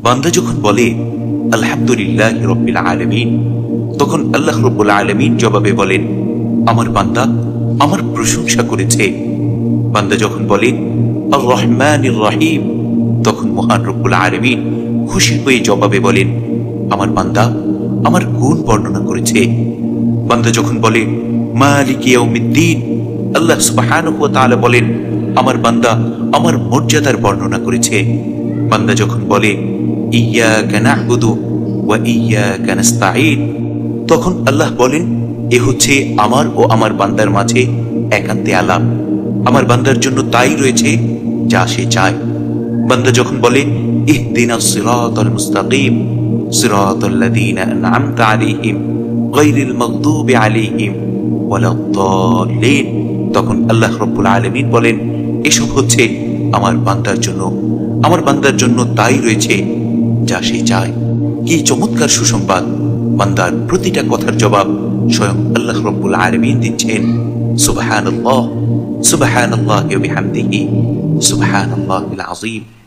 বান্দা যখন বলে আলহামদুলিল্লাহি রাব্বিল আলামিন, তখন আল্লাহ রাব্বুল আলামিন জবাবে বলেন, আমার বান্দা আমার প্রশংসা করেছে। বান্দা যখন বলে আর রহমানির রহিম, তখন মহান রব্বুল আলামিন খুশি হয়ে জবাবে বলেন, আমার বান্দা আমার গুণ বর্ণনা করেছে। বান্দা যখন বলে মালিক ইয়াউমিদ্দিন, আল্লাহ সুবহানাহু ওয়া তাআলা বলেন, আমার বান্দা আমার মর্যাদার বর্ণনা করেছে। বান্দা যখন বলে ইয়্যাকা না'বুদু ওয়া ইয়্যাকা নাস্তাঈন, তখন আল্লাহ বলেন, এ হচ্ছে আমার ও আমার বান্দার মাঝে একান্তে আলাপ। আমার বান্দার জন্য তাই রয়েছে যা সে চায়। বান্দা যখন বলে ইহদিনাস সিরাতাল মুস্তাকিম সিরাতাল্লাযীনা আন'আমতা আলাইহিম গায়রিল মাগদুবি আলাইহিম ওয়ালাদ-দাল্লিন, তখন আল্লাহ রাব্বুল আলামিন বলেন, এসব হচ্ছে আমার বান্দার জন্য তাই রয়েছে যা সে চায়। কি চমৎকার সুসংবাদ! বান্দার প্রতিটা কথার জবাব স্বয়ং আল্লাহ রাব্বুল আলামিন দিচ্ছেন। সুবহানাল্লাহ, সুবহানাল্লাহি ওয়া বিহামদিহি, সুবহানাল্লাহিল আযীম।